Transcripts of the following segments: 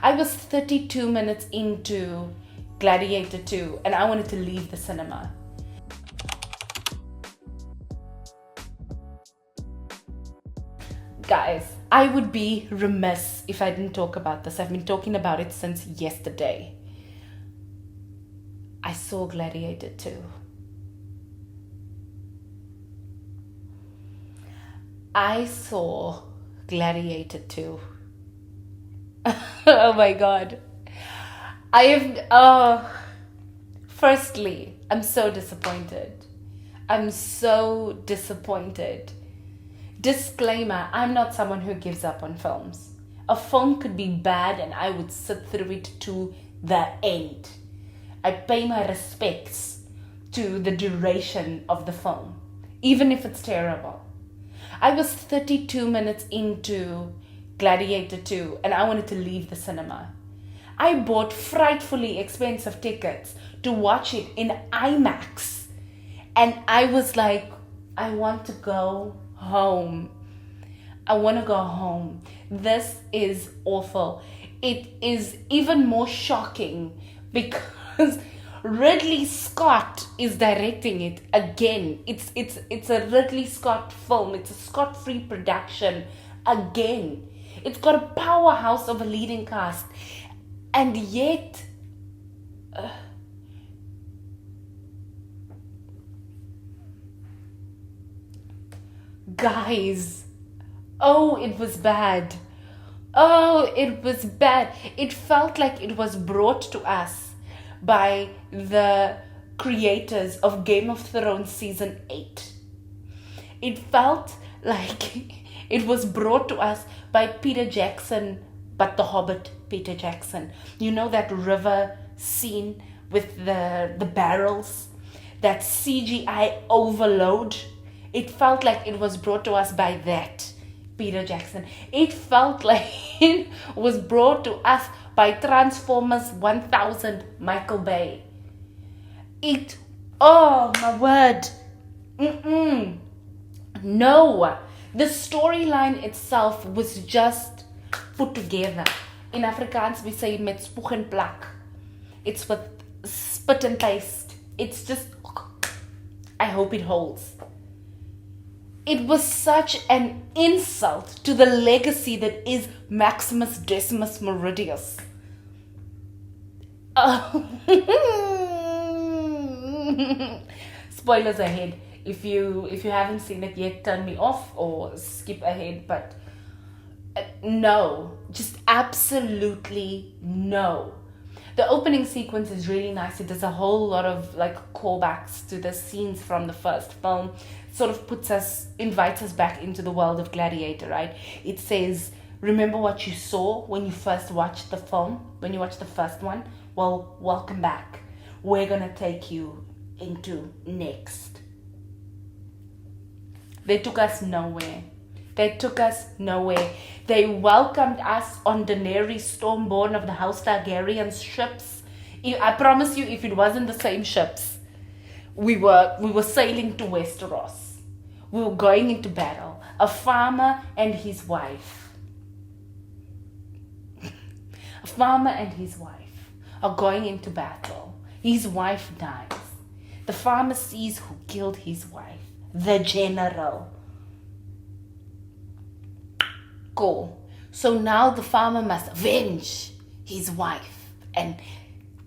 I was 32 minutes into Gladiator II and I wanted to leave the cinema. Guys, I would be remiss if I didn't talk about this. I've been talking about it since yesterday. I saw Gladiator II. I saw Gladiator II. Oh my god. Firstly, I'm so disappointed. Disclaimer, I'm not someone who gives up on films. A film could be bad and I would sit through it to the end. I pay my respects to the duration of the film, even if it's terrible. I was 32 minutes into Gladiator II and I wanted to leave the cinema. I bought frightfully expensive tickets to watch it in IMAX. And I was like, I want to go home. I want to go home. This is awful. It is even more shocking because Ridley Scott is directing it again. It's a Ridley Scott film. It's a Scott-free production again. It's got a powerhouse of a leading cast. And yet, guys, it was bad. It was bad. It felt like it was brought to us by the creators of Game of Thrones season 8. It felt like it was brought to us by Peter Jackson, but the Hobbit Peter Jackson. You know that river scene with the barrels? That CGI overload? It felt like it was brought to us by that Peter Jackson. It felt like it was brought to us by Transformers 1000 Michael Bay. Oh my word. No. The storyline itself was just put together. In Afrikaans we say met spoeg en plak. It's with spit and paste. It's just, I hope it holds. It was such an insult to the legacy that is Maximus Decimus Meridius. Spoilers ahead. If you haven't seen it yet, turn me off or skip ahead. But no, just absolutely no. The opening sequence is really nice. It does a whole lot of callbacks to the scenes from the first film. Sort of invites us back into the world of Gladiator, right? It says, remember what you saw when you first watched the film, when you watched the first one? Well, welcome back. We're gonna take you into next. They took us nowhere. They welcomed us on Daenerys Stormborn of the House Targaryen's ships. I promise you, if it wasn't the same ships, we were sailing to Westeros. We were going into battle. A farmer and his wife. A farmer and his wife are going into battle. His wife dies. The farmer sees who killed his wife. The general. Cool. So now the farmer must avenge his wife and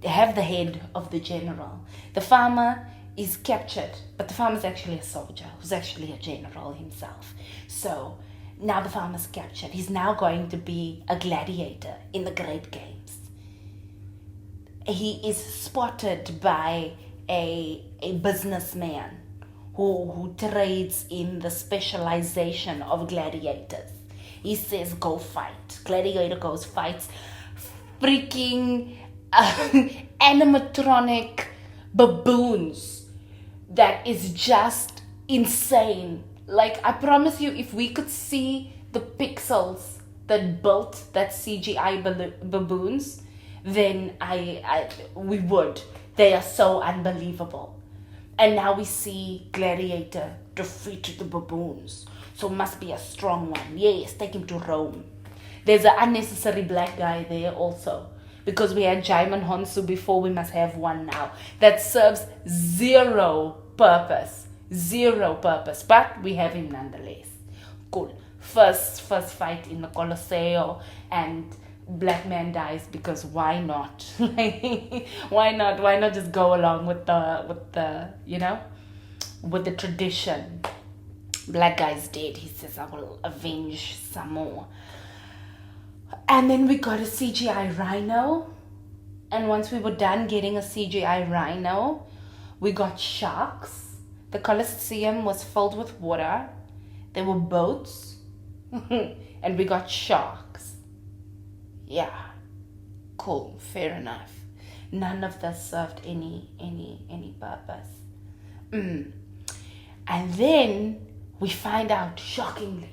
have the head of the general. The farmer is captured, but the farmer's actually a soldier who's actually a general himself. So now the farmer's captured. He's now going to be a gladiator in the Great Games. He is spotted by a businessman who trades in the specialization of gladiators. He says, go fight. Gladiator goes, fights freaking animatronic baboons. That is just insane. I promise you, if we could see the pixels that built that CGI baboons, then we would. They are so unbelievable. And now we see Gladiator defeat the baboons. So must be a strong one. Yes, take him to Rome. There's an unnecessary black guy there also. Because we had Jaimon Honsu before, we must have one now. That serves zero purpose. Zero purpose. But we have him nonetheless. Cool. First fight in the Colosseo, and black man dies because why not? Why not? Why not just go along with the with the tradition? Black guy's dead. He says, I will avenge some more. And then we got a CGI rhino. And once we were done getting a CGI rhino, we got sharks. The Colosseum was filled with water. There were boats. And we got sharks. Yeah. Cool. Fair enough. None of this served any purpose. And then we find out, shockingly,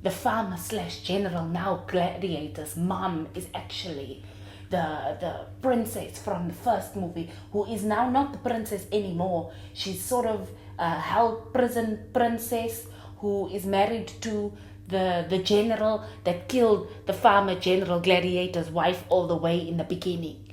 the farmer / general, now Gladiator's mom, is actually the princess from the first movie, who is now not the princess anymore. She's sort of a hell prison princess who is married to the general that killed the farmer General Gladiator's wife all the way in the beginning.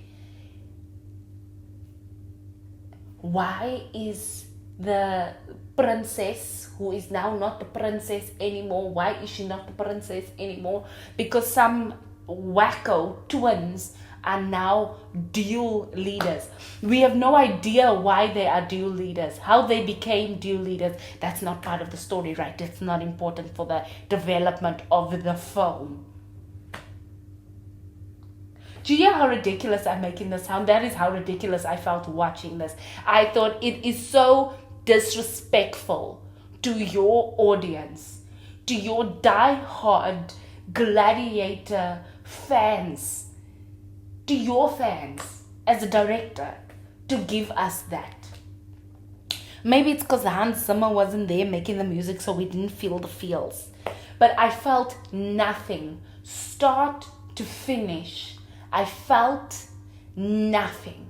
Why is the princess, who is now not the princess anymore, why is she not the princess anymore? Because some wacko twins are now dual leaders. We have no idea why they are dual leaders, how they became dual leaders. That's not part of the story, right? It's not important for the development of the film. Do you hear how ridiculous I'm making this sound? That is how ridiculous I felt watching this. I thought it is so disrespectful to your audience, to your die-hard Gladiator fans, to your fans as a director, to give us that. Maybe it's because Hans Zimmer wasn't there making the music, so we didn't feel the feels. But I felt nothing. Start to finish, I felt nothing.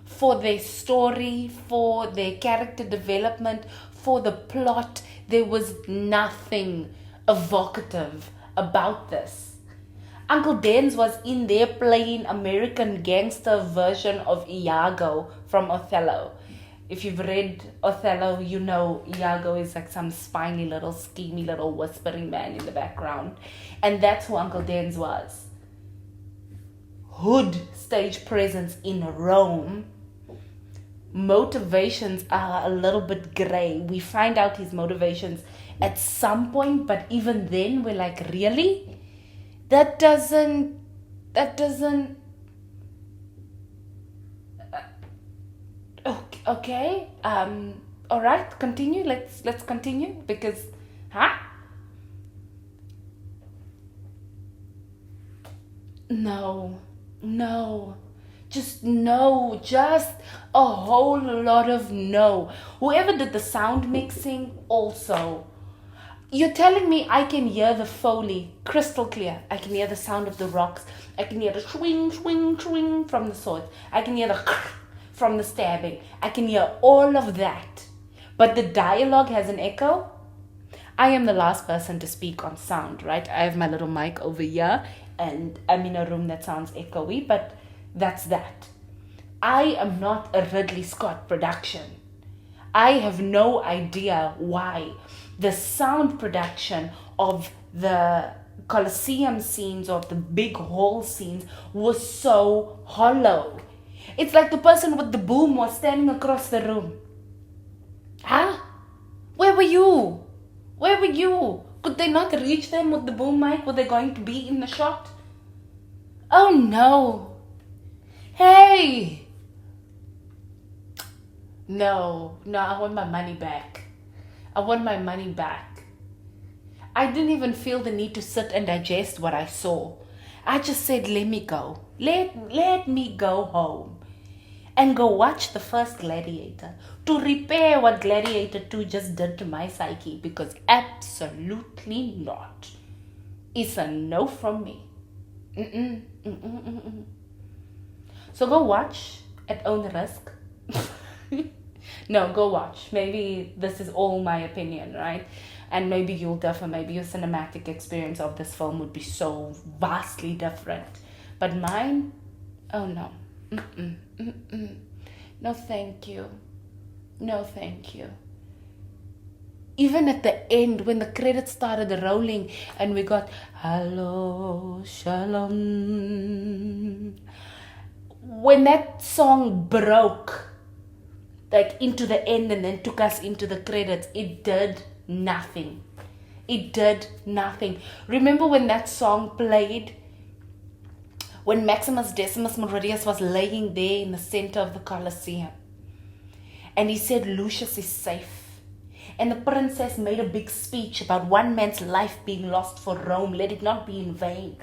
For their story, for their character development, for the plot, there was nothing evocative about this. Uncle Denz was in there playing American gangster version of Iago from Othello. If you've read Othello, you know Iago is like some spiny little, schemy little whispering man in the background. And that's who Uncle Denz was. Hood stage presence in Rome. Motivations are a little bit gray. We find out his motivations at some point, but even then we're like, really? That doesn't okay. All right, continue. Let's continue, because no, just no, just a whole lot of no. Whoever did the sound mixing also. You're telling me I can hear the Foley crystal clear. I can hear the sound of the rocks. I can hear the swing, swing, swing from the swords. I can hear the from the stabbing. I can hear all of that. But the dialogue has an echo. I am the last person to speak on sound, right? I have my little mic over here and I'm in a room that sounds echoey, but that's that. I am not a Ridley Scott production. I have no idea why the sound production of the Colosseum scenes, of the big hall scenes, was so hollow. It's like the person with the boom was standing across the room. Where were you? Where were you? Could they not reach them with the boom mic? Were they going to be in the shot? Oh no. Hey! No, I want my money back. I want my money back. I didn't even feel the need to sit and digest what I saw. I just said, let me go. Let me go home and go watch the first Gladiator to repair what Gladiator II just did to my psyche, because absolutely not. It's a no from me. So go watch at own risk. No, go watch. Maybe this is all my opinion, right? And maybe you'll differ. Maybe your cinematic experience of this film would be so vastly different. But mine, oh no. Mm-mm, mm-mm. No, thank you. No, thank you. Even at the end, when the credits started rolling and we got Hello, Shalom. When that song broke, like into the end and then took us into the credits, it did nothing. It did nothing. Remember when that song played? When Maximus Decimus Meridius was laying there in the center of the Colosseum. And he said Lucius is safe. And the princess made a big speech about one man's life being lost for Rome. Let it not be in vain.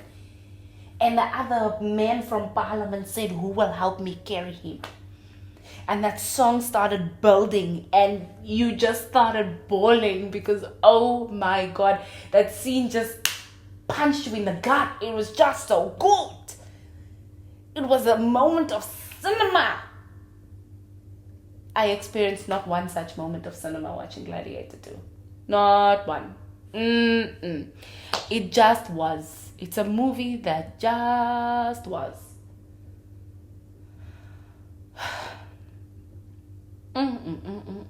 And the other man from Parliament said, who will help me carry him? And that song started building and you just started bawling because, oh my God, that scene just punched you in the gut. It was just so good. It was a moment of cinema. I experienced not one such moment of cinema watching Gladiator II. Not one. It just was. It's a movie that just was. Mm-mm-mm-mm-mm.